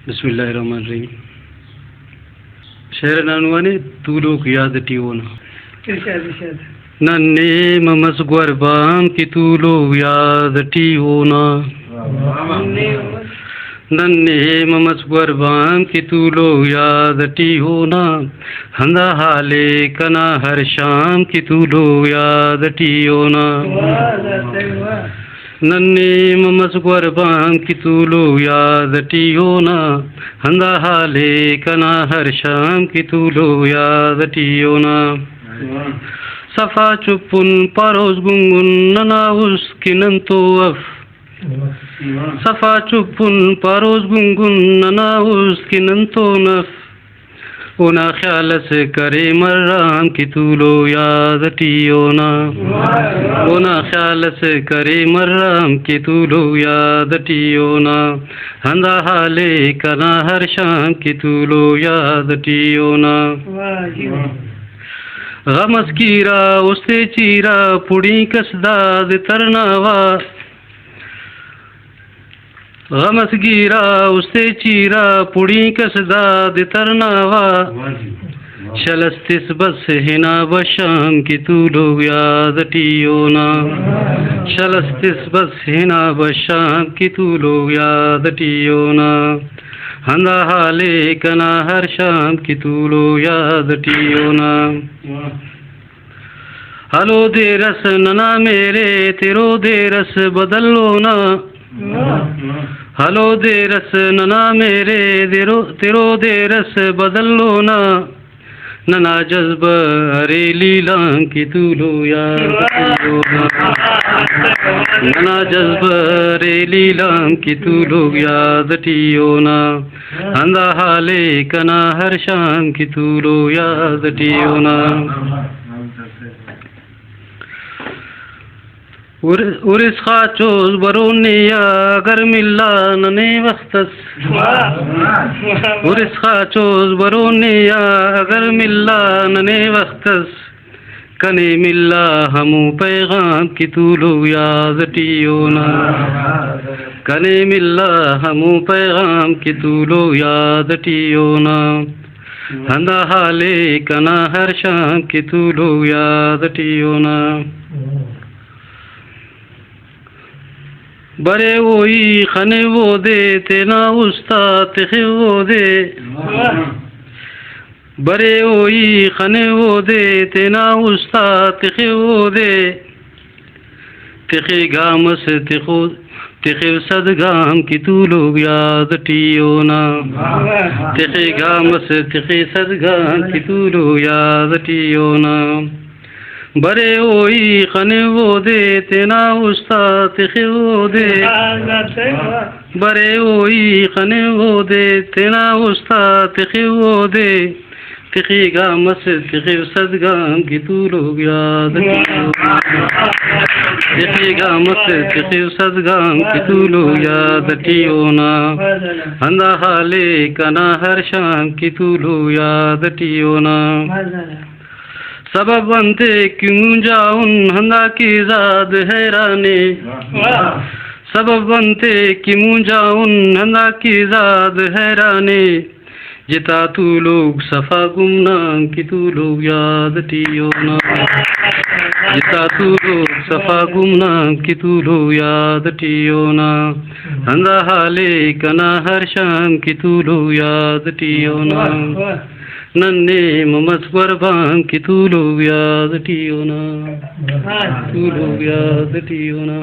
बिस्मिल्लाहिर्रहमानिर्रहीम। शेर नानुआने तू लोग याद टीओना नन्ने ममस गुरबाम की तू लोग याद टीओना नन्ने ममस गुरबाम की तू लोग याद टीओना हंदा हाले कना हर शाम की तू लोग याद टीओना नन्ने ममस गुरबाम की तू लोग याद टीओना हंदा हाले कना हर शाम की तू लोग याद टीओना सफा चुपुन परोस गुंगुन नना उसकी नंतो अफ सफा चुपुन परोस गुंगुन नना उसकी नंतो नफ उना ख्याल से करे मर्राम की तू लो याद टीओना उना ख्याल से करे मर्राम की तू लो याद टीओना हंदा हाले कना हर शाम की तू लो याद टीओना गमस कीरा उससे चीरा पुड़ी कसदाद तरनावा गमस गिरा उससे चीरा पुड़ी कसदाद तरनावा शलस्तिस बस हिना बशाम की तू लोग याद टीओना शलस्तिस बस हिना बशाम की तू लोग याद टीओना हंदा हाले कना हर शाम की तू लोग याद टीओना हलो दे रस नना मेरे तेरो दे रस बदल लो ना हलो दे रस नना मेरे तेरो दे रस बदल लो ना नना जज्ब अरे लीला की तू लो याद टीओना नना जज्ब अरे लीला की तू लोग याद टीओना हंदा हाले कना हर शाम की तू लो याद टीओना उरिस खाचोज बरोनिया अगर मिल्ला नने वक्तस उरिस खाचोज बरोनिया अगर मिल्ला नने वक्तस कने मिल्ला हमू पैगाम की तू लोग याद टीओना कने मिल्ला हमू पैगाम की तू लोग याद टीओना हंदा हाले कना हर शाम की तू लोग याद टीओना बरे वही खने वो दे तेना उस्ताद तिखे वो दे बरे वही खने वो दे तेना उस्ताद तिखे वो दे तिखे गाम से तिखे सदगाम की तू लोग याद टीओना तिखे गाम से तिखे सदगाम की तू लोग याद टीओना बरे वही खने वो दे तेना उस्ताद तिखे वो दे बरे वही खने वो दे तेना उस्ताद तिखे वो दे तिखे गाम से तिखे सदगाम की तू लोग याद तिखे गाम से तिखे सदगाम की तू लोग याद टीओना हंदा हाले कना हर शाम की तू लोग याद टीओना सबब बनते क्यों जाऊन हंदा की जाद हैराने सबब बनते क्यों जाऊन हंदा की जाद हैराने जिता तू लोग सफा गुमनाम की तू लोग याद टीओना जिता तू लोग सफा गुमनाम की तू लोग याद टीओना हंदा हाले कना हर शाम की तू लोग याद टीओना नन्ने ममस गुरबाम की तू लोग याद टीओना तू लोग याद टीओना।